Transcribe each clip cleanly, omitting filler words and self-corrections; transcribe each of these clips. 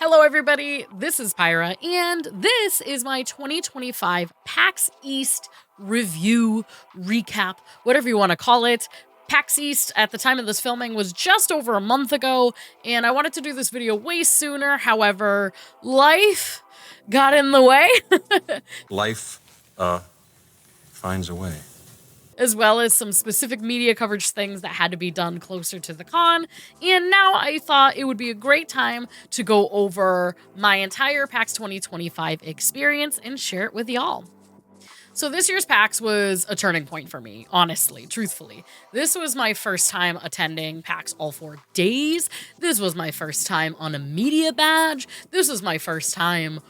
Hello everybody, this is Pyra, and this is my 2025 PAX East review, recap, whatever you want to call it. PAX East, at the time of this filming, was just over a month ago, and I wanted to do this video way sooner. However, life got in the way. Life, finds a way. As well as some specific media coverage things that had to be done closer to the con. And now I thought it would be a great time to go over my entire PAX 2025 experience and share it with y'all. So this year's PAX was a turning point for me, honestly, truthfully. This was my first time attending PAX all 4 days. This was my first time on a media badge. This was my first time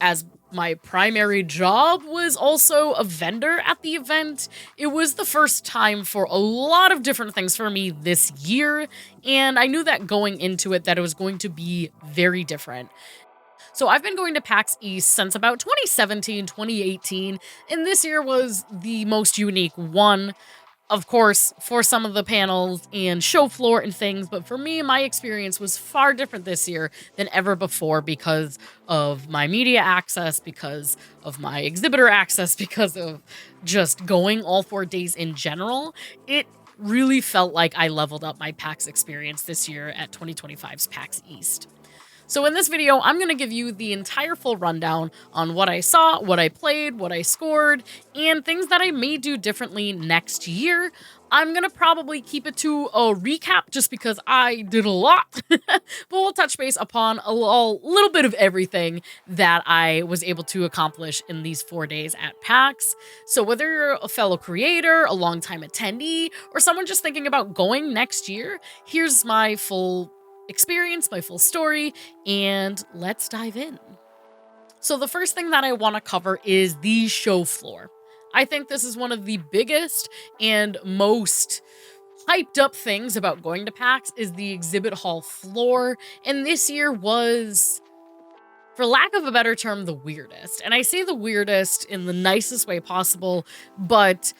as my primary job was also a vendor at the event. It was the first time for a lot of different things for me this year, and I knew that going into it that it was going to be very different. So I've been going to PAX East since about 2017, 2018, and this year was the most unique one. Of course, for some of the panels and show floor and things, but for me, my experience was far different this year than ever before because of my media access, because of my exhibitor access, because of just going all 4 days in general. It really felt like I leveled up my PAX experience this year at 2025's PAX East. So in this video, I'm going to give you the entire full rundown on what I saw, what I played, what I scored, and things that I may do differently next year. I'm going to probably keep it to a recap just because I did a lot, but we'll touch base upon a little bit of everything that I was able to accomplish in these 4 days at PAX. So whether you're a fellow creator, a longtime attendee, or someone just thinking about going next year, here's my full experience, my full story, and let's dive in. So the first thing that I want to cover is the show floor. I think this is one of the biggest and most hyped up things about going to PAX is the exhibit hall floor, and this year was, for lack of a better term, the weirdest. And I say the weirdest in the nicest way possible, but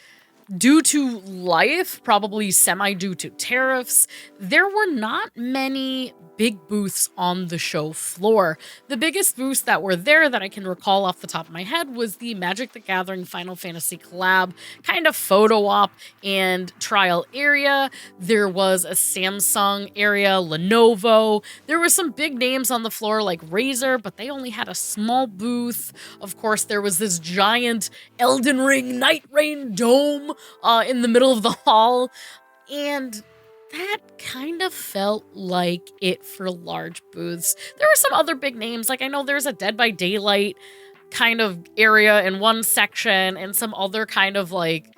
due to life, probably semi-due to tariffs, there were not many big booths on the show floor. The biggest booths that were there that I can recall off the top of my head was the Magic the Gathering Final Fantasy collab kind of photo op and trial area. There was a Samsung area, Lenovo. There were some big names on the floor like Razer, but they only had a small booth. Of course, there was this giant Elden Ring Night Rain dome in the middle of the hall, and that kind of felt like it for large booths. There were some other big names, like I know there's a Dead by Daylight kind of area in one section and some other kind of like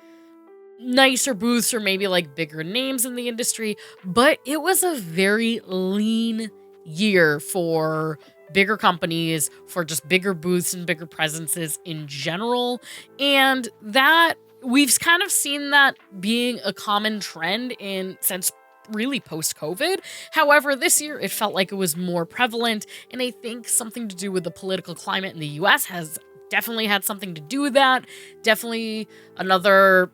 nicer booths or maybe like bigger names in the industry, but it was a very lean year for bigger companies, for just bigger booths and bigger presences in general, and that we've kind of seen that being a common trend since really post-COVID. However, this year it felt like it was more prevalent, and I think something to do with the political climate in the US has definitely had something to do with that. Definitely another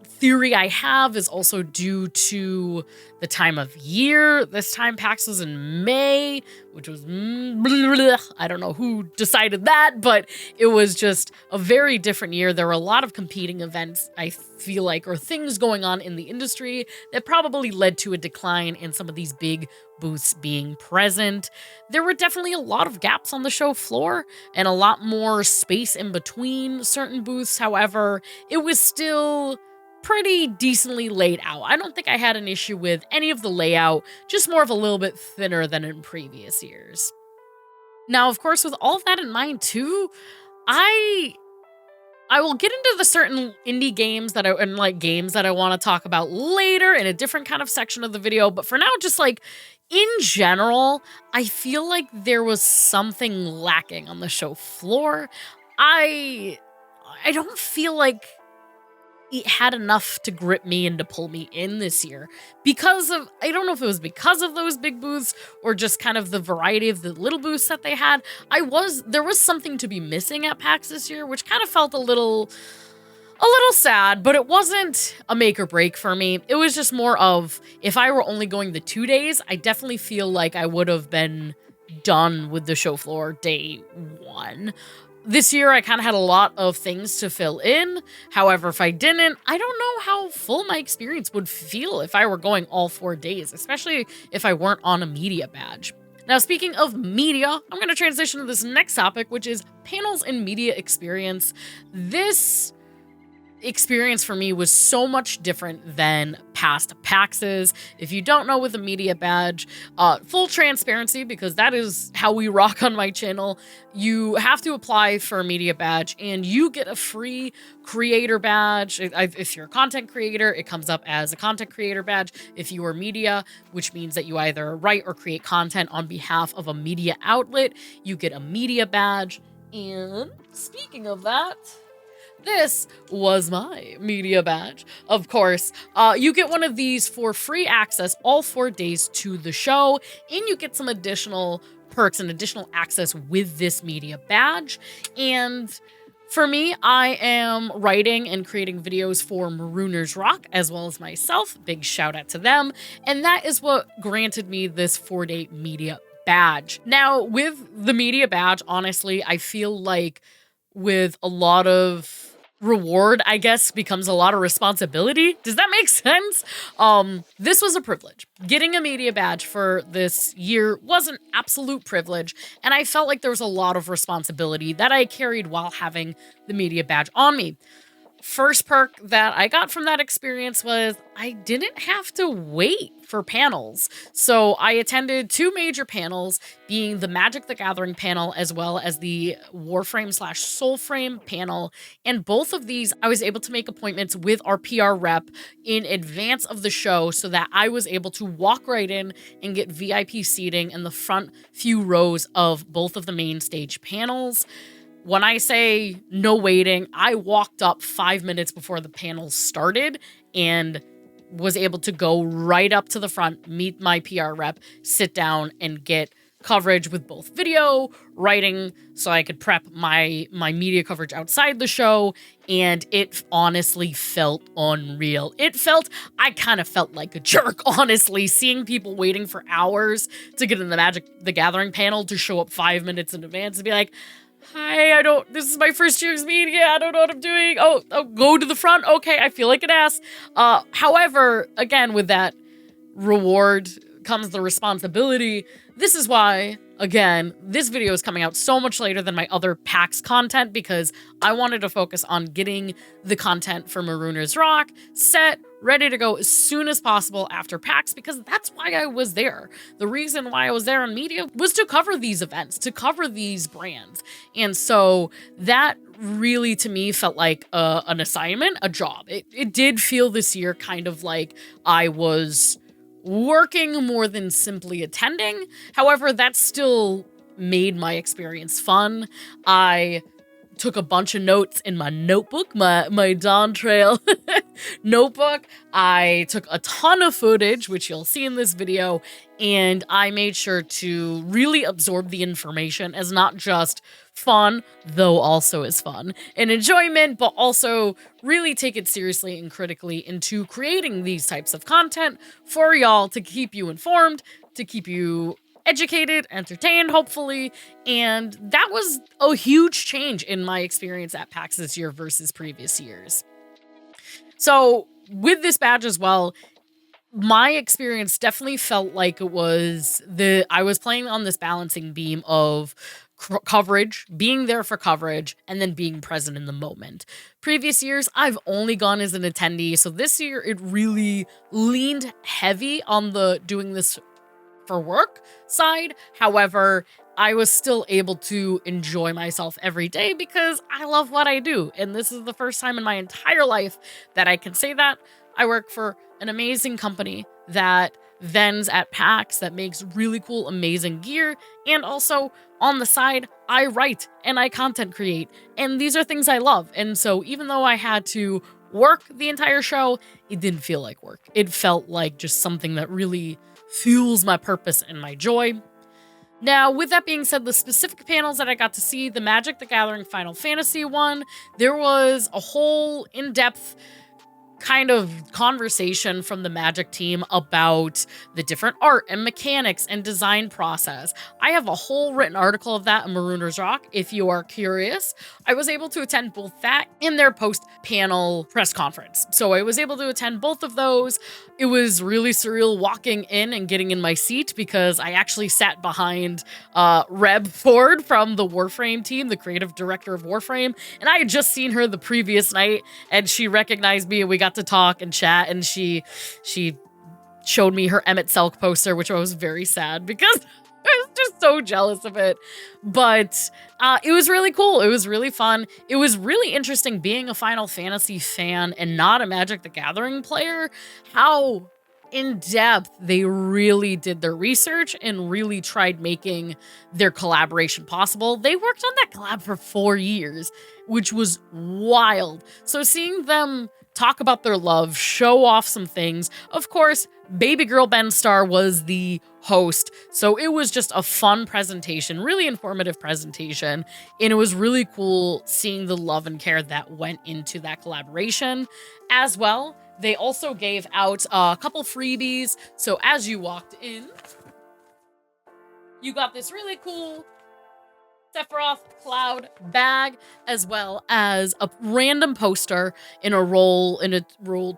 theory I have is also due to the time of year. This time PAX was in May, which was I don't know who decided that, but it was just a very different year. There were a lot of competing events, I feel like, or things going on in the industry that probably led to a decline in some of these big booths being present. There were definitely a lot of gaps on the show floor and a lot more space in between certain booths. However, it was still pretty decently laid out. I don't think I had an issue with any of the layout, just more of a little bit thinner than in previous years. Now, of course, with all of that in mind too, I will get into the certain indie games that I want to talk about later in a different kind of section of the video, but for now, just like in general, I feel like there was something lacking on the show floor. I don't feel like it had enough to grip me and to pull me in this year because of, I don't know if it was because of those big booths or just kind of the variety of the little booths that they had. There was something to be missing at PAX this year, which kind of felt a little sad, but it wasn't a make or break for me. It was just more of, if I were only going the 2 days, I definitely feel like I would have been done with the show floor day one. This year, I kind of had a lot of things to fill in. However, if I didn't, I don't know how full my experience would feel if I were going all 4 days, especially if I weren't on a media badge. Now, speaking of media, I'm going to transition to this next topic, which is panels and media experience. This experience for me was so much different than past PAXs. If you don't know with a media badge, full transparency, because that is how we rock on my channel, you have to apply for a media badge and you get a free creator badge. If you're a content creator, it comes up as a content creator badge. If you are media, which means that you either write or create content on behalf of a media outlet, you get a media badge. And speaking of that, this was my media badge. Of course, you get one of these for free access all 4 days to the show, and you get some additional perks and additional access with this media badge. And for me, I am writing and creating videos for Marooners Rock as well as myself. Big shout out to them. And that is what granted me this 4-day media badge. Now, with the media badge, honestly, I feel like with a lot of reward, I guess, becomes a lot of responsibility. Does that make sense? This was a privilege. Getting a media badge for this year was an absolute privilege, and I felt like there was a lot of responsibility that I carried while having the media badge on me. First perk that I got from that experience was I didn't have to wait for panels. So I attended 2 major panels, being the Magic the Gathering panel as well as the Warframe/Soulframe panel. And both of these, I was able to make appointments with our PR rep in advance of the show so that I was able to walk right in and get VIP seating in the front few rows of both of the main stage panels. When I say no waiting, I walked up 5 minutes before the panel started and was able to go right up to the front, meet my PR rep, sit down, and get coverage with both video, writing, so I could prep my media coverage outside the show, and it honestly felt unreal. I kind of felt like a jerk, honestly, seeing people waiting for hours to get in the Magic the Gathering panel to show up 5 minutes in advance and be like, hi, this is my first year's media, I don't know what I'm doing. Oh, go to the front? Okay, I feel like an ass. However, again, with that reward comes the responsibility. This is why, again, this video is coming out so much later than my other PAX content, because I wanted to focus on getting the content for Marooners Rock set, ready to go as soon as possible after PAX, because that's why I was there. The reason why I was there on media was to cover these events, to cover these brands. And so that really, to me, felt like an assignment, a job. It did feel this year kind of like I was working more than simply attending. However, that still made my experience fun. I took a bunch of notes in my notebook, my Dawn Trail notebook. I took a ton of footage, which you'll see in this video, and I made sure to really absorb the information as not just fun, though also is fun, and enjoyment, but also really take it seriously and critically into creating these types of content for y'all to keep you informed, to keep you educated, entertained, hopefully. And that was a huge change in my experience at PAX this year versus previous years. So with this badge as well, my experience definitely felt like it was I was playing on this balancing beam of coverage, being there for coverage, and then being present in the moment. Previous years, I've only gone as an attendee, so this year it really leaned heavy on the doing this for work side. However, I was still able to enjoy myself every day because I love what I do. And this is the first time in my entire life that I can say that. I work for an amazing company that vends at PAX, that makes really cool, amazing gear. And also on the side, I write and I content create. And these are things I love. And so even though I had to work the entire show, it didn't feel like work. It felt like just something that really fuels my purpose and my joy. Now, with that being said, the specific panels that I got to see, the Magic the Gathering Final Fantasy one, there was a whole in-depth kind of conversation from the Magic team about the different art and mechanics and design process. I have a whole written article of that in Marooner's Rock if you are curious. I was able to attend both that and their post-panel press conference. So I was able to attend both of those. It was really surreal walking in and getting in my seat because I actually sat behind Reb Ford from the Warframe team, the creative director of Warframe, and I had just seen her the previous night and she recognized me and we got to talk and chat, and she showed me her Emmett Selk poster, which I was very sad because I was just so jealous of it. But it was really cool. It was really fun. It was really interesting being a Final Fantasy fan and not a Magic the Gathering player, how in depth they really did their research and really tried making their collaboration possible. They worked on that collab for 4 years, which was wild. So seeing them talk about their love, show off some things. Of course, baby girl Ben Starr was the host, so it was just a fun presentation, really informative presentation, and it was really cool seeing the love and care that went into that collaboration. As well, they also gave out a couple freebies, so as you walked in, you got this really cool Sephiroth Cloud bag, as well as a random poster in a roll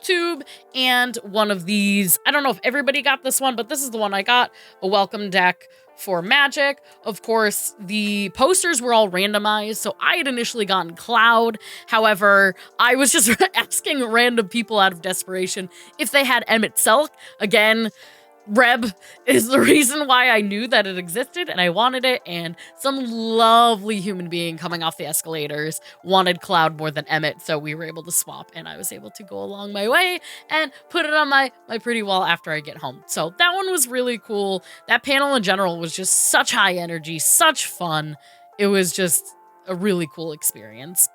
tube, and one of these. I don't know if everybody got this one, but this is the one I got, a welcome deck for Magic. Of course, the posters were all randomized, so I had initially gotten Cloud. However, I was just asking random people out of desperation if they had Emmett Selk. Again, Reb is the reason why I knew that it existed and I wanted it, and some lovely human being coming off the escalators wanted Cloud more than Emmett, so we were able to swap and I was able to go along my way and put it on my pretty wall after I get home. So that one was really cool. That panel in general was just such high energy, such fun. It was just a really cool experience.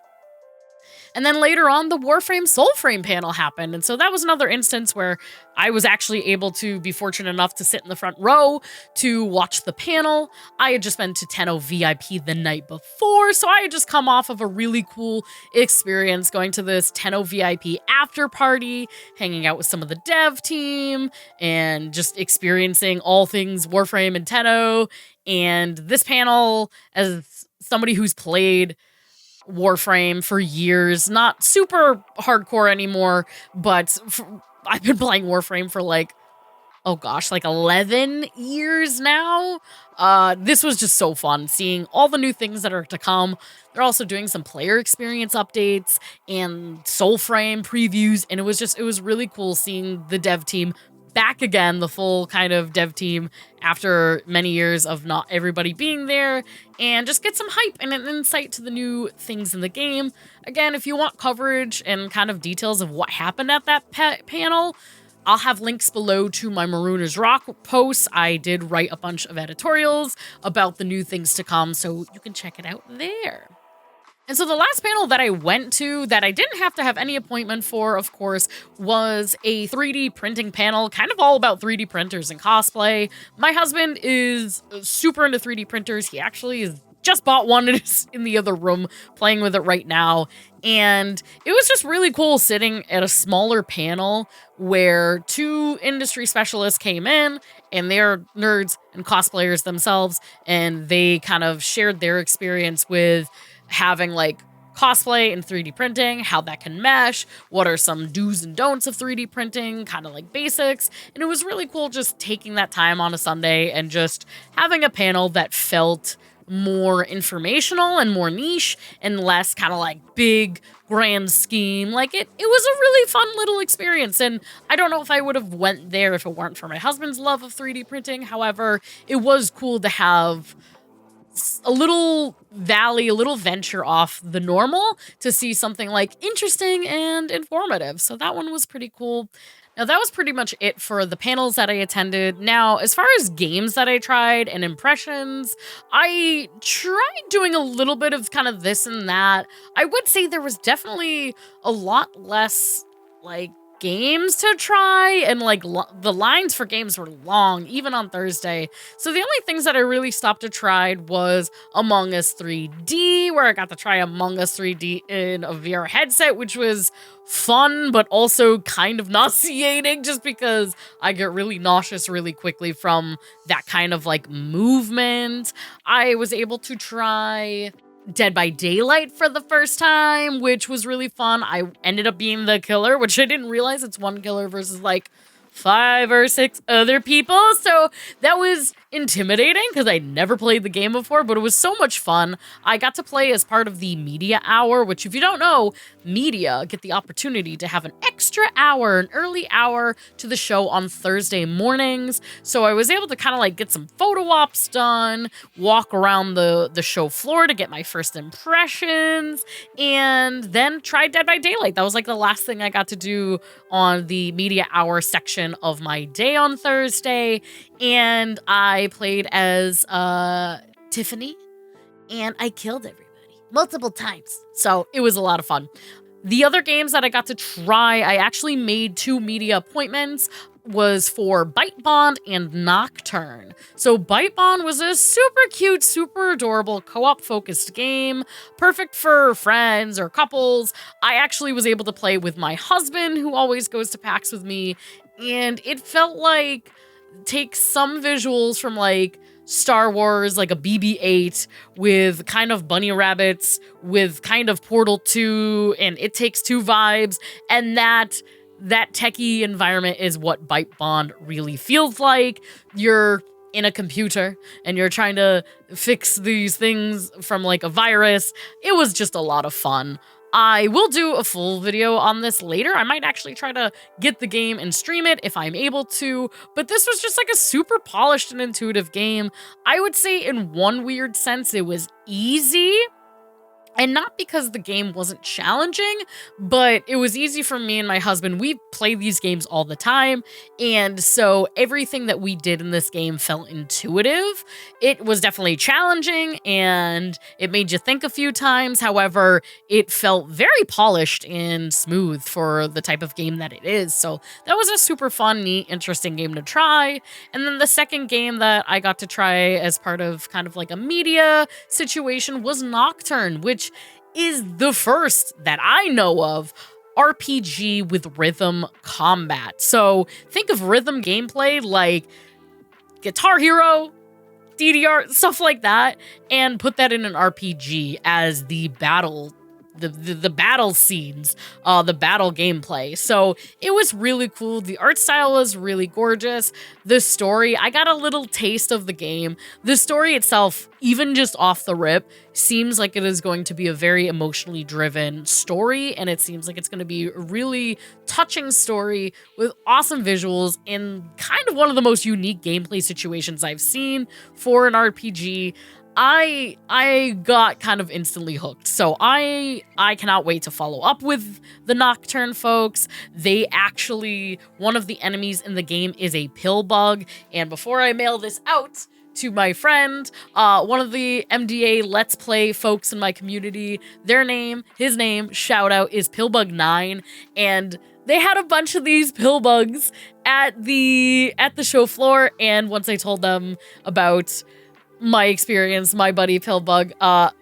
And then later on, the Warframe Soulframe panel happened. And so that was another instance where I was actually able to be fortunate enough to sit in the front row to watch the panel. I had just been to Tenno VIP the night before, so I had just come off of a really cool experience going to this Tenno VIP after party, hanging out with some of the dev team, and just experiencing all things Warframe and Tenno. And this panel, as somebody who's played Warframe for years, not super hardcore anymore, but I've been playing Warframe for like 11 years now. This was just so fun seeing all the new things that are to come. They're also doing some player experience updates and Soulframe previews, and it was really cool seeing the dev team back again, the full kind of dev team after many years of not everybody being there, and just get some hype and an insight to the new things in the game. Again, if you want coverage and kind of details of what happened at that panel, I'll have links below to my Marooner's Rock posts. I did write a bunch of editorials about the new things to come, so you can check it out there. And so the last panel that I went to that I didn't have to have any appointment for, of course, was a 3D printing panel, kind of all about 3D printers and cosplay. My husband is super into 3D printers. He actually is just bought one and is in the other room playing with it right now. And it was just really cool sitting at a smaller panel where two industry specialists came in, and they're nerds and cosplayers themselves, and they kind of shared their experience with having like cosplay and 3D printing, how that can mesh, what are some do's and don'ts of 3D printing, kind of like basics. And it was really cool just taking that time on a Sunday and just having a panel that felt more informational and more niche and less kind of like big grand scheme. Like it was a really fun little experience, and I don't know if I would have went there if it weren't for my husband's love of 3D printing. However, it was cool to have a little valley, a little venture off the normal to see something like interesting and informative. So that one was pretty cool. Now that was pretty much it for the panels that I attended. Now, as far as games that I tried and impressions, I tried doing a little bit of kind of this and that. I would say there was definitely a lot less like games to try, and like the lines for games were long, even on Thursday. So the only things that I really stopped to try was Among Us 3D, where I got to try Among Us 3D in a VR headset, which was fun, but also kind of nauseating just because I get really nauseous really quickly from that kind of like movement. I was able to try Dead by Daylight for the first time, which was really fun. I ended up being the killer, which I didn't realize it's one killer versus like 5 or 6 other people. So that was intimidating because I never played the game before, but it was so much fun. I got to play as part of the media hour, which if you don't know, media get the opportunity to have an extra hour, an early hour to the show on Thursday mornings. So I was able to kind of like get some photo ops done, walk around the show floor to get my first impressions, and then try Dead by Daylight. That was like the last thing I got to do on the media hour section of my day on Thursday. And I played as Tiffany, and I killed everybody multiple times. So it was a lot of fun. The other games that I got to try, I actually made 2 media appointments, was for Bite Bond and Nocturne. So Bite Bond was a super cute, super adorable co-op focused game, perfect for friends or couples. I actually was able to play with my husband, who always goes to PAX with me, and it felt like take some visuals from like Star Wars, like a BB-8 with kind of bunny rabbits, with kind of Portal 2 and It Takes Two vibes, and that techie environment is what Bite Bond really feels like. You're in a computer and you're trying to fix these things from like a virus. It was just a lot of fun. I will do a full video on this later. I might actually try to get the game and stream it if I'm able to, but this was just like a super polished and intuitive game. I would say in one weird sense it was easy. And not because the game wasn't challenging, but it was easy for me and my husband. We play these games all the time, and so everything that we did in this game felt intuitive. It was definitely challenging, and it made you think a few times. However, it felt very polished and smooth for the type of game that it is. So that was a super fun, neat, interesting game to try. And then the second game that I got to try as part of kind of like a media situation was Nocturne, which is the first that I know of RPG with rhythm combat. So think of rhythm gameplay like Guitar Hero, DDR, stuff like that, and put that in an RPG as the battle the battle scenes, the battle gameplay. So it was really cool. The art style was really gorgeous. The story, I got a little taste of the game. The story itself, even just off the rip, seems like it is going to be a very emotionally driven story, and it seems like it's going to be a really touching story with awesome visuals and kind of one of the most unique gameplay situations I've seen for an RPG. I got kind of instantly hooked. So I cannot wait to follow up with the Nocturne folks. They actually, one of the enemies in the game is a pill bug. And before I mail this out to my friend, one of the MDA Let's Play folks in my community, his name, shout out, is Pillbug9. And they had a bunch of these pill bugs at the show floor. And once I told them about my experience, my buddy Pillbug,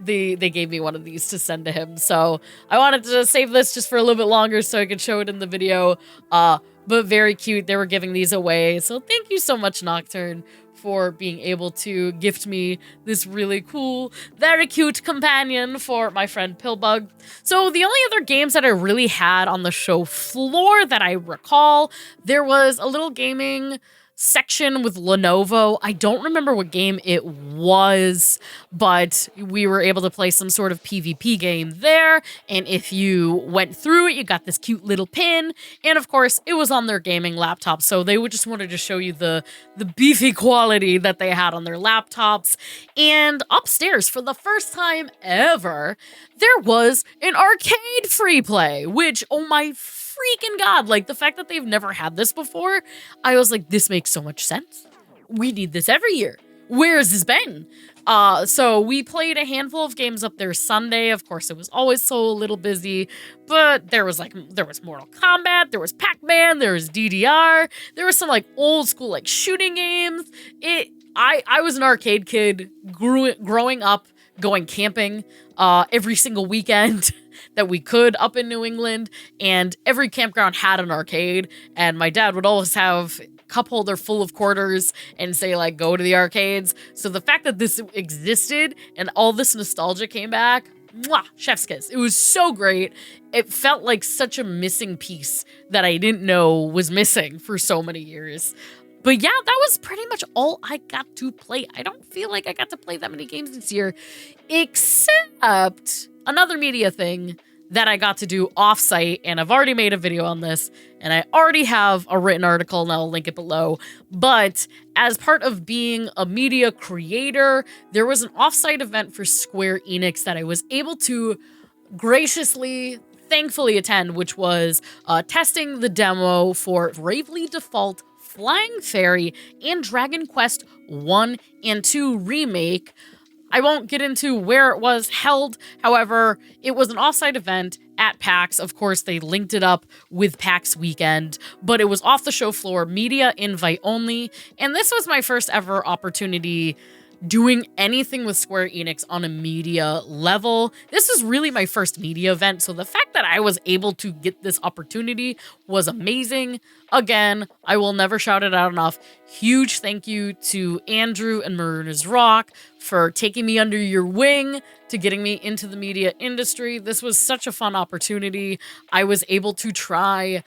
they gave me one of these to send to him. So I wanted to save this just for a little bit longer so I could show it in the video. But very cute. They were giving these away. So thank you so much, Nocturne, for being able to gift me this really cool, very cute companion for my friend Pillbug. So the only other games that I really had on the show floor that I recall, there was a little gaming section with Lenovo. I don't remember what game it was, but we were able to play some sort of PvP game there, and if you went through it, you got this cute little pin, and of course, it was on their gaming laptop, so they would just wanted to show you the beefy quality that they had on their laptops. And upstairs, for the first time ever, there was an arcade free play, which, oh my freaking god, like the fact that they've never had this before, I was like, this makes so much sense. We need this every year. where's this been? So we played a handful of games up there Sunday. Of course, it was always so a little busy, but there was Mortal Kombat, there was Pac-Man, there was DDR, there was some like old school like shooting games. I was an arcade kid, growing up, going camping every single weekend that we could up in New England, and every campground had an arcade, and my dad would always have cup holder full of quarters and say like go to the arcades. So the fact that this existed and all this nostalgia came back, mwah, chef's kiss. It was so great. It felt like such a missing piece that I didn't know was missing for so many years. But yeah, that was pretty much all I got to play. I don't feel like I got to play that many games this year, except another media thing that I got to do offsite, and I've already made a video on this, and I already have a written article, and I'll link it below. But as part of being a media creator, there was an offsite event for Square Enix that I was able to graciously, thankfully attend, which was testing the demo for Bravely Default, Flying Fairy, and Dragon Quest 1 and 2 Remake. I won't get into where it was held. However, it was an offsite event at PAX. Of course, they linked it up with PAX weekend, but it was off the show floor, media invite only. And this was my first ever opportunity doing anything with Square Enix on a media level. This is really my first media event, so the fact that I was able to get this opportunity was amazing. Again, I will never shout it out enough. Huge thank you to Andrew and Marooners Rock for taking me under your wing to getting me into the media industry. This was such a fun opportunity. I was able to try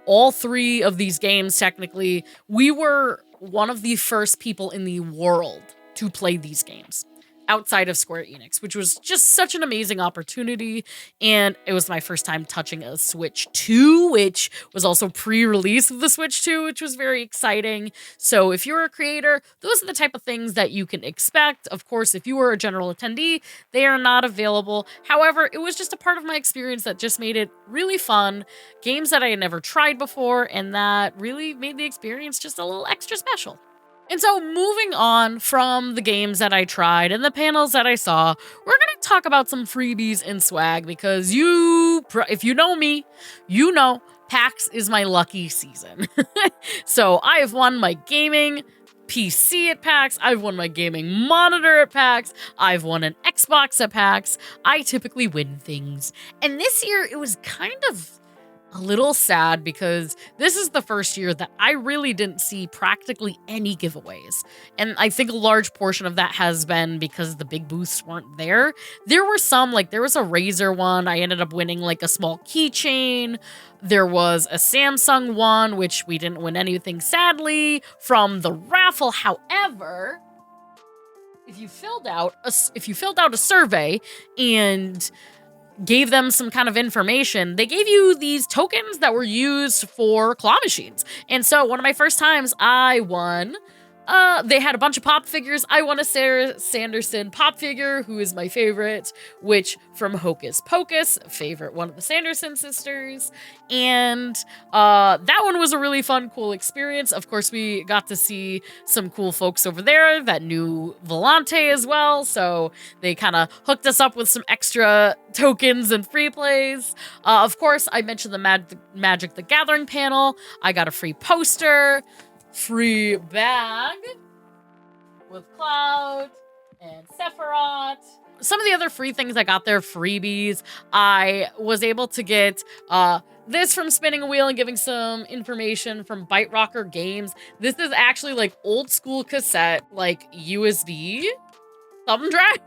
all 3 of these games technically. We were one of the first people in the world to play these games outside of Square Enix, which was just such an amazing opportunity. And it was my first time touching a Switch 2, which was also pre-release of the Switch 2, which was very exciting. So if you're a creator, those are the type of things that you can expect. Of course, if you were a general attendee, they are not available. However, it was just a part of my experience that just made it really fun. Games that I had never tried before, and that really made the experience just a little extra special. And so moving on from the games that I tried and the panels that I saw, we're going to talk about some freebies and swag because if you know me, you know PAX is my lucky season. So I have won my gaming PC at PAX, I've won my gaming monitor at PAX, I've won an Xbox at PAX. I typically win things. And this year it was kind of a little sad because this is the first year that I really didn't see practically any giveaways. And I think a large portion of that has been because the big booths weren't there. There were some, like there was a Razer one. I ended up winning like a small keychain. There was a Samsung one, which we didn't win anything, sadly, from the raffle. However, if you filled out a survey and gave them some kind of information, they gave you these tokens that were used for claw machines. And so one of my first times I won, they had a bunch of pop figures. I won a Sarah Sanderson pop figure, who is my favorite, which from Hocus Pocus, favorite one of the Sanderson sisters. And that one was a really fun, cool experience. Of course, we got to see some cool folks over there that knew Volante as well. So they kind of hooked us up with some extra tokens and free plays. Of course, I mentioned the Magic the Gathering panel. I got a free poster, free bag with Cloud and Sephiroth. Some of the other free things I got there, freebies, I was able to get this from spinning a wheel and giving some information from Byte Rocker Games. This is actually like old school cassette, like USB thumb drive.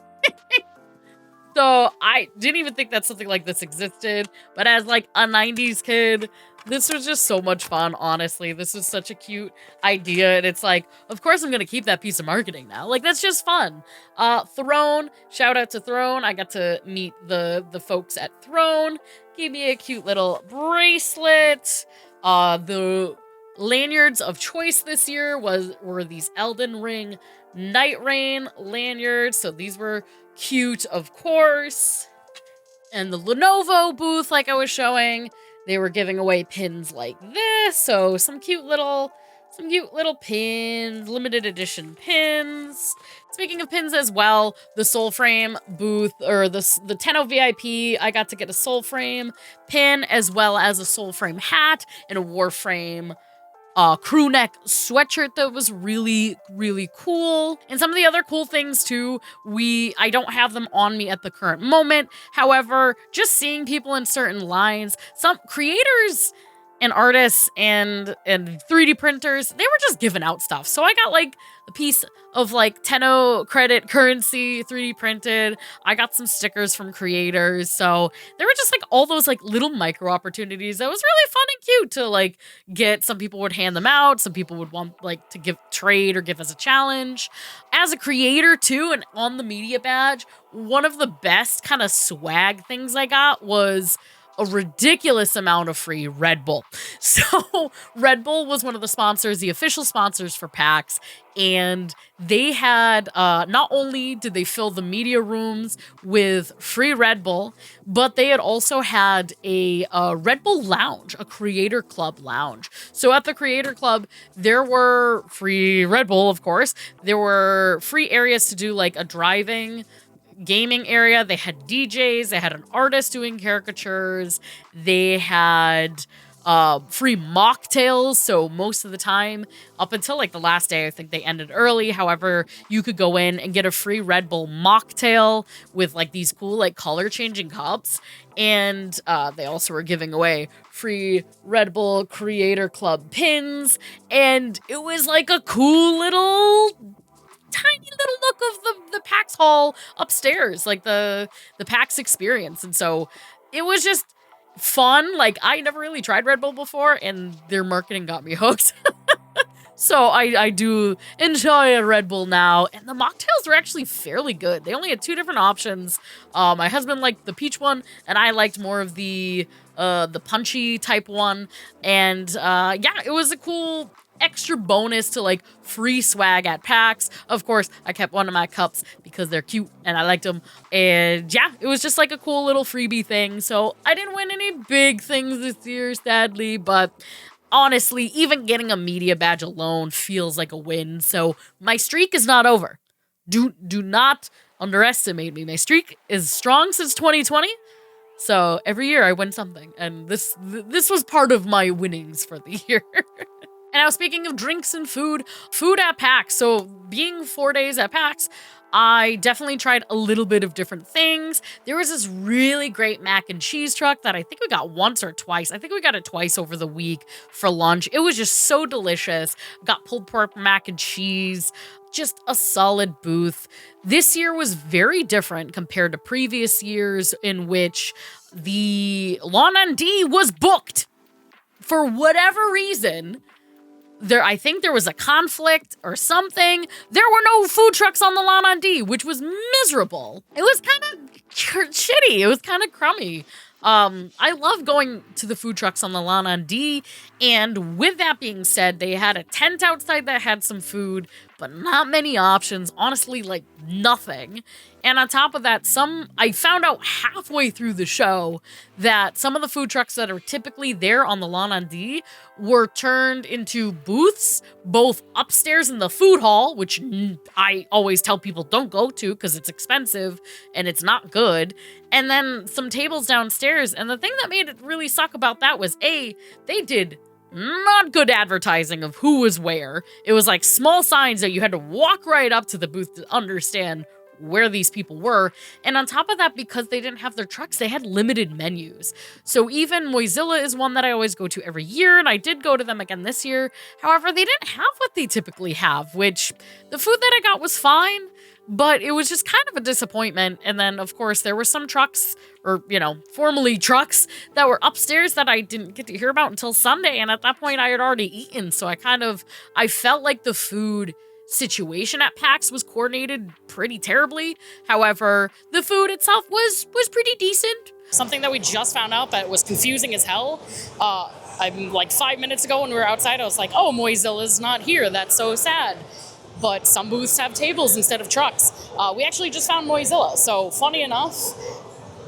So I didn't even think that something like this existed, but as like a 90s kid, this was just so much fun, honestly. This was such a cute idea, and it's like, of course I'm gonna keep that piece of marketing now. Like, that's just fun. Throne, shout out to Throne. I got to meet the folks at Throne. Gave me a cute little bracelet. The lanyards of choice this year were these Elden Ring Night Rain lanyards, so these were cute, of course. And the Lenovo booth, like I was showing, they were giving away pins like this, so some cute little Some cute little pins, limited edition pins. Speaking of pins as well, the Soul Frame booth, or the Tenno VIP, I got to get a Soul Frame pin, as well as a Soul Frame hat and a Warframe crew neck sweatshirt that was really, really cool. And some of the other cool things too, I don't have them on me at the current moment. However, just seeing people in certain lines, some creators and artists and 3D printers, they were just giving out stuff. So I got like a piece of like Tenno credit currency 3D printed. I got some stickers from creators. So there were just like all those like little micro opportunities that was really fun and cute to like get. Some people would hand them out. Some people would want like to give trade or give as a challenge. As a creator too, and on the media badge, one of the best kind of swag things I got was a ridiculous amount of free Red Bull. So Red Bull was one of the sponsors, the official sponsors for PAX, and they had, not only did they fill the media rooms with free Red Bull, but they had also had a Red Bull lounge, a creator club lounge. So at the creator club, there were free Red Bull, of course. There were free areas to do like a driving gaming area. They had DJs, they had an artist doing caricatures, they had free mocktails. So most of the time, up until like the last day, I think they ended early. However, you could go in and get a free Red Bull mocktail with like these cool like color changing cups. And they also were giving away free Red Bull Creator Club pins. And it was like a cool little tiny little look of the PAX hall upstairs, like the PAX experience. And so it was just fun. Like, I never really tried Red Bull before, and their marketing got me hooked. So I do enjoy a Red Bull now, and the mocktails were actually fairly good. They only had 2 different options. My husband liked the peach one, and I liked more of the punchy type one. And yeah, it was a cool extra bonus to like free swag at PAX. Of course, I kept one of my cups because they're cute and I liked them. And yeah, it was just like a cool little freebie thing. So I didn't win any big things this year, sadly, but honestly, even getting a media badge alone feels like a win. So my streak is not over. Do not underestimate me. My streak is strong since 2020. So every year I win something, and this was part of my winnings for the year. And now, speaking of drinks and food at PAX. So being 4 days at PAX, I definitely tried a little bit of different things. There was this really great mac and cheese truck that I think we got once or twice. I think we got it twice over the week for lunch. It was just so delicious. Got pulled pork mac and cheese. Just a solid booth. This year was very different compared to previous years, in which the Lawn on D was booked for whatever reason. I think there was a conflict or something. There were no food trucks on the Lawn on D, which was miserable. It was kind of shitty. It was kind of crummy. I love going to the food trucks on the Lawn on D, and with that being said, they had a tent outside that had some food, but not many options. Honestly, like nothing. And on top of that, I found out halfway through the show that some of the food trucks that are typically there on the Lawn on D were turned into booths, both upstairs in the food hall, which I always tell people don't go to because it's expensive and it's not good, and then some tables downstairs. And the thing that made it really suck about that was, they did not good advertising of who was where. It was like small signs that you had to walk right up to the booth to understand where these people were. And on top of that, because they didn't have their trucks, they had limited menus. So even Moizilla is one that I always go to every year, and I did go to them again this year. However, they didn't have what they typically have, which the food that I got was fine, but it was just kind of a disappointment. And then, of course, there were some trucks, or, formerly trucks, that were upstairs that I didn't get to hear about until Sunday. And at that point, I had already eaten. So I felt like the food situation at PAX was coordinated pretty terribly. However, the food itself was pretty decent. Something that we just found out that was confusing as hell. I'm like 5 minutes ago when we were outside, I was like, oh, Moizilla's not here. That's so sad. But some booths have tables instead of trucks. We actually just found Moizilla. So funny enough,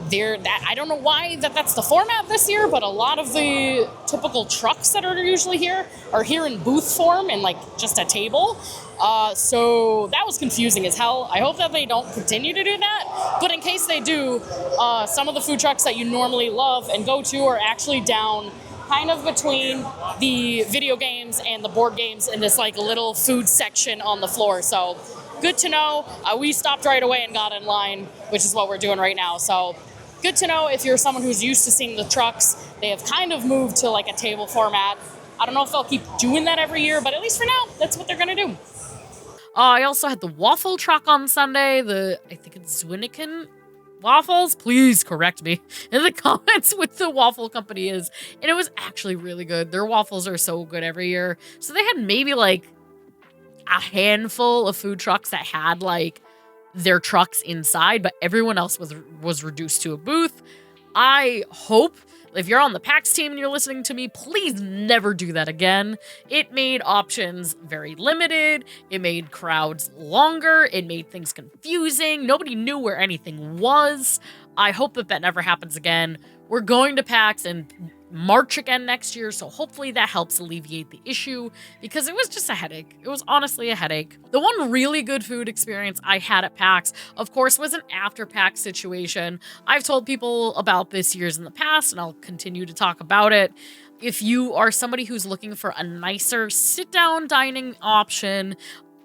I don't know why that's the format this year, but a lot of the typical trucks that are usually here are here in booth form and like just a table. So that was confusing as hell. I hope that they don't continue to do that. But in case they do, some of the food trucks that you normally love and go to are actually down kind of between the video games and the board games in this like little food section on the floor. So good to know. We stopped right away and got in line, which is what we're doing right now. So good to know if you're someone who's used to seeing the trucks. They have kind of moved to like a table format. I don't know if they'll keep doing that every year, but at least for now, that's what they're going to do. I also had the waffle truck on Sunday. I think it's Zwinniken waffles. Please correct me in the comments what the waffle company is. And it was actually really good. Their waffles are so good every year. So they had maybe like a handful of food trucks that had like their trucks inside, but everyone else was reduced to a booth. I hope if you're on the PAX team and you're listening to me, please never do that again. It made options very limited. It made crowds longer. It made things confusing. Nobody knew where anything was. I hope that never happens again. We're going to PAX and March again next year, so hopefully that helps alleviate the issue, because it was just a headache. It was honestly a headache. The one really good food experience I had at PAX, of course, was an after PAX situation. I've told people about this years in the past, and I'll continue to talk about it. If you are somebody who's looking for a nicer sit-down dining option,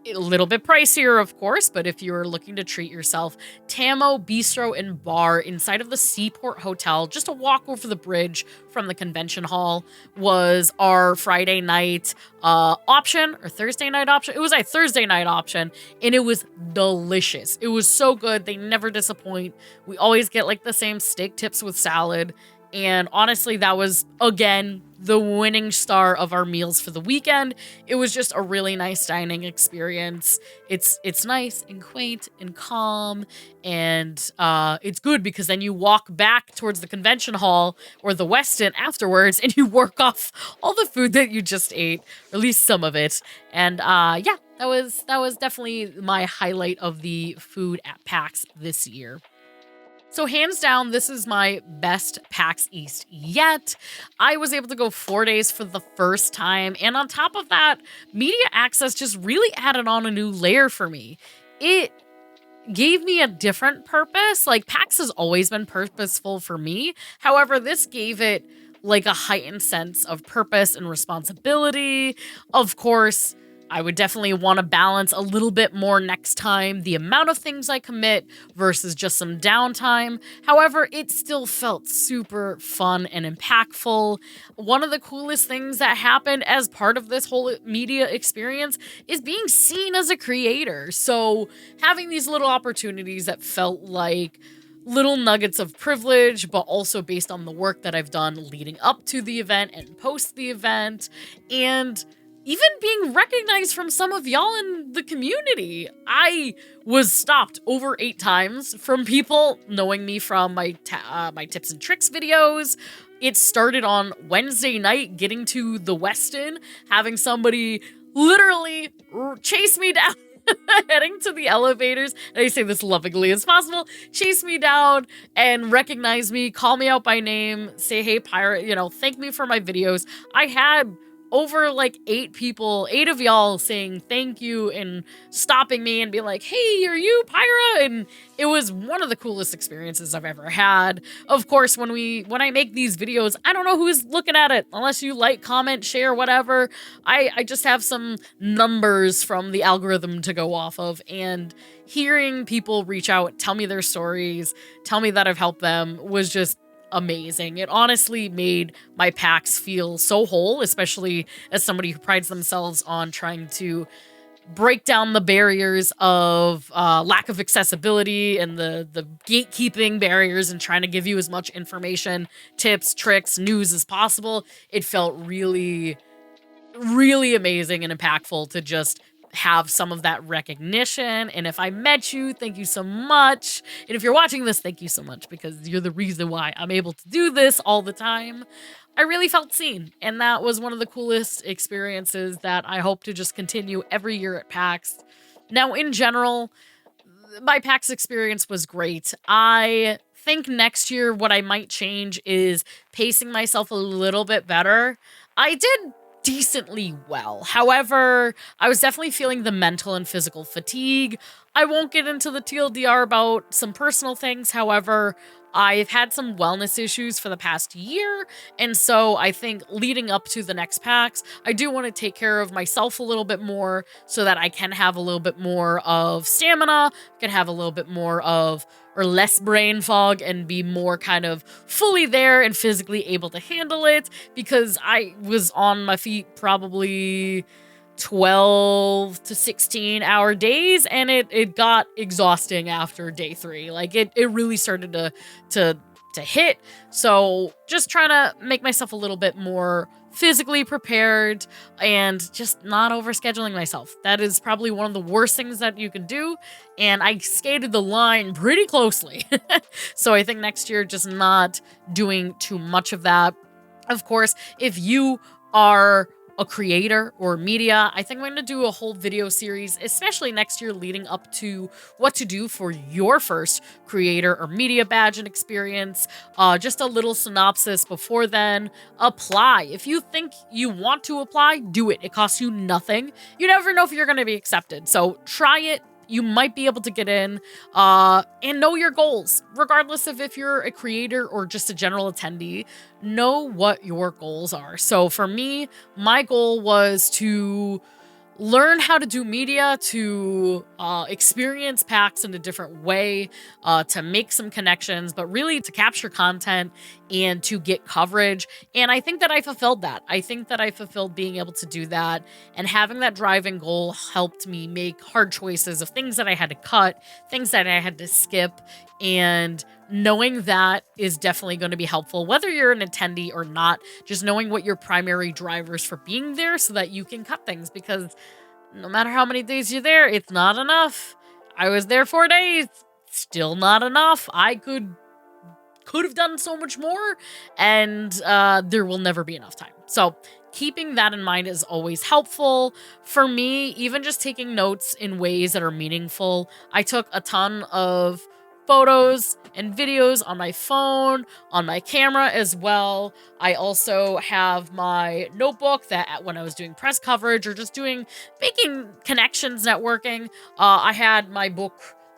a little bit pricier, of course, but if you're looking to treat yourself, Tamo Bistro and Bar inside of the Seaport Hotel, just a walk over the bridge from the convention hall, was our Friday night option, or Thursday night option. It was a Thursday night option, and it was delicious. It was so good. They never disappoint. We always get like the same steak tips with salad. And honestly, that was, again, the winning star of our meals for the weekend. It was just a really nice dining experience. It's nice and quaint and calm, and it's good because then you walk back towards the convention hall or the Westin afterwards, and you work off all the food that you just ate, or at least some of it. And yeah, that was definitely my highlight of the food at PAX this year. So hands down, this is my best PAX East yet. I was able to go 4 days for the first time, and on top of that, media access just really added on a new layer for me. It gave me a different purpose. Like, PAX has always been purposeful for me. However, this gave it like a heightened sense of purpose and responsibility. Of course, I would definitely want to balance a little bit more next time the amount of things I commit versus just some downtime. However, it still felt super fun and impactful. One of the coolest things that happened as part of this whole media experience is being seen as a creator. So having these little opportunities that felt like little nuggets of privilege, but also based on the work that I've done leading up to the event and post the event, and even being recognized from some of y'all in the community. I was stopped over 8 times from people knowing me from my tips and tricks videos. It started on Wednesday night, getting to the Westin, having somebody literally chase me down, heading to the elevators, and I say this lovingly as possible, chase me down and recognize me, call me out by name, say, hey, pirate, thank me for my videos. I had over like 8 of y'all saying thank you and stopping me and be like, hey, are you Pyra? And it was one of the coolest experiences I've ever had. Of course, when I make these videos, I don't know who's looking at it unless you like, comment, share, whatever. I just have some numbers from the algorithm to go off of, and hearing people reach out, tell me their stories, tell me that I've helped them was just amazing. It honestly made my PAX feel so whole, especially as somebody who prides themselves on trying to break down the barriers of lack of accessibility and the gatekeeping barriers, and trying to give you as much information, tips, tricks, news as possible. It felt really, really amazing and impactful to just have some of that recognition. And if I met you, thank you so much. And if you're watching this, thank you so much, because you're the reason why I'm able to do this all the time. I really felt seen, and that was one of the coolest experiences that I hope to just continue every year at PAX. Now, in general, my PAX experience was great. I think next year what I might change is pacing myself a little bit better. I did decently well. However, I was definitely feeling the mental and physical fatigue. I won't get into the TLDR about some personal things. However, I've had some wellness issues for the past year, and so I think leading up to the next PAX, I do want to take care of myself a little bit more so that I can have a little bit more of stamina, can have a little bit more of or less brain fog and be more kind of fully there and physically able to handle it, because I was on my feet probably 12 to 16 hour days, and it got exhausting after day 3. Like it really started to hit. So just trying to make myself a little bit more physically prepared and just not overscheduling myself. That is probably one of the worst things that you can do, and I skated the line pretty closely. So I think next year just not doing too much of that. Of course, if you are a creator or media, I think I'm going to do a whole video series, especially next year leading up to what to do for your first creator or media badge and experience. Just a little synopsis before then. Apply. If you think you want to apply, do it. It costs you nothing. You never know if you're going to be accepted. So try it. You might be able to get in, and know your goals, regardless of if you're a creator or just a general attendee. Know what your goals are. So for me, my goal was to learn how to do media, to experience PAX in a different way, to make some connections, but really to capture content and to get coverage. And I think that I fulfilled that. I think that I fulfilled being able to do that. And having that driving goal helped me make hard choices of things that I had to cut, things that I had to skip. And knowing that is definitely going to be helpful, whether you're an attendee or not. Just knowing what your primary drivers for being there so that you can cut things, because no matter how many days you're there, it's not enough. I was there 4 days, still not enough. I could have done so much more, and there will never be enough time. So keeping that in mind is always helpful. For me, even just taking notes in ways that are meaningful. I took a ton of photos and videos on my phone, on my camera as well. I also have my notebook that when I was doing press coverage or just making connections, networking, I had my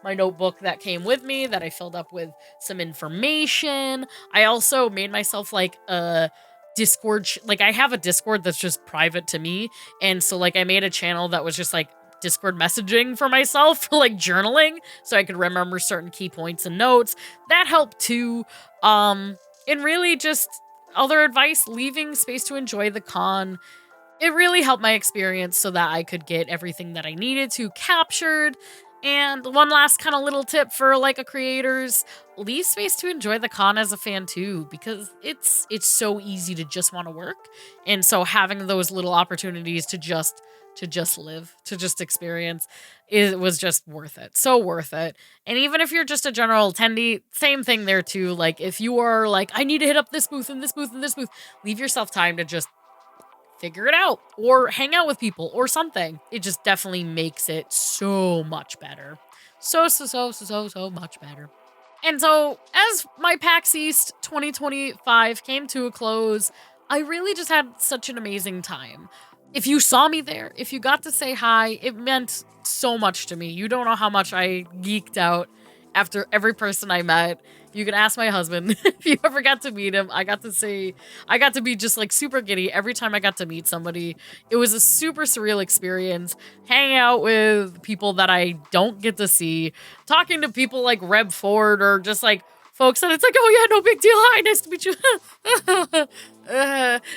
notebook that came with me that I filled up with some information. I also made myself like a Discord, like I have a Discord that's just private to me. And so like I made a channel that was just like Discord messaging for myself, like journaling, so I could remember certain key points and notes. That helped too. And really just other advice, leaving space to enjoy the con. It really helped my experience so that I could get everything that I needed to captured. And one last kind of little tip for like a creators, leave space to enjoy the con as a fan too, because it's so easy to just want to work. And so having those little opportunities to just live, to just experience, it was just worth it. So worth it. And even if you're just a general attendee, same thing there too. Like if you are like, I need to hit up this booth and this booth and this booth, leave yourself time to just figure it out or hang out with people or something. It just definitely makes it so much better. So much better. And so as my PAX East 2025 came to a close, I really just had such an amazing time. If you saw me there, if you got to say hi, it meant so much to me. You don't know how much I geeked out after every person I met. You can ask my husband if you ever got to meet him. I got to be just like super giddy every time I got to meet somebody. It was a super surreal experience, hanging out with people that I don't get to see, talking to people like Reb Ford or just like folks that it's like, oh yeah, no big deal. Hi, nice to meet you.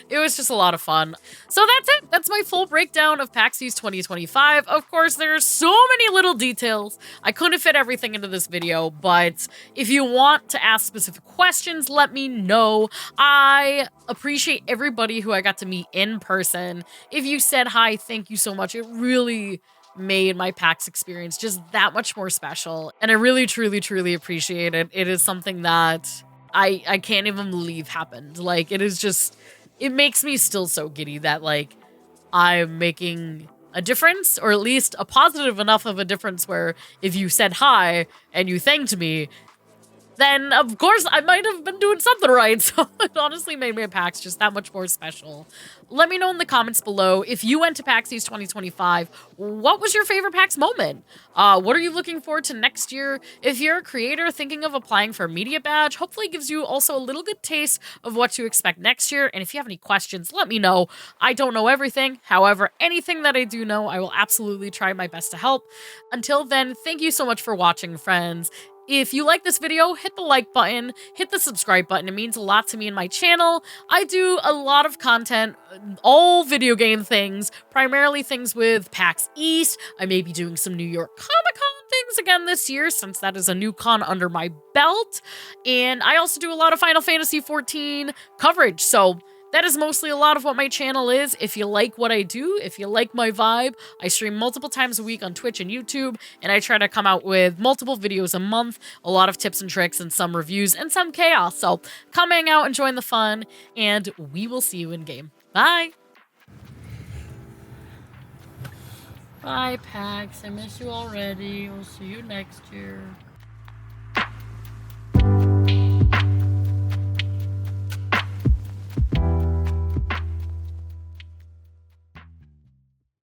It was just a lot of fun. So that's it. That's my full breakdown of PAX East 2025. Of course, there's so many little details. I couldn't fit everything into this video, but if you want to ask specific questions, let me know. I appreciate everybody who I got to meet in person. If you said hi, thank you so much. It really made my PAX experience just that much more special. And I really, truly, truly appreciate it. It is something that I can't even believe happened. Like, it is just, it makes me still so giddy that, like, I'm making a difference, or at least a positive enough of a difference where if you said hi and you thanked me, then of course I might have been doing something right. So it honestly made my PAX just that much more special. Let me know in the comments below if you went to PAX East 2025, what was your favorite PAX moment? What are you looking forward to next year? If you're a creator thinking of applying for a media badge, hopefully it gives you also a little good taste of what to expect next year. And if you have any questions, let me know. I don't know everything. However, anything that I do know, I will absolutely try my best to help. Until then, thank you so much for watching, friends. If you like this video, hit the like button, hit the subscribe button. It means a lot to me and my channel. I do a lot of content, all video game things, primarily things with PAX East. I may be doing some New York Comic Con things again this year, since that is a new con under my belt. And I also do a lot of Final Fantasy XIV coverage, so that is mostly a lot of what my channel is. If you like what I do, if you like my vibe, I stream multiple times a week on Twitch and YouTube, and I try to come out with multiple videos a month, a lot of tips and tricks, and some reviews, and some chaos. So come hang out and join the fun, and we will see you in game. Bye! Bye, PAX. I miss you already. We'll see you next year.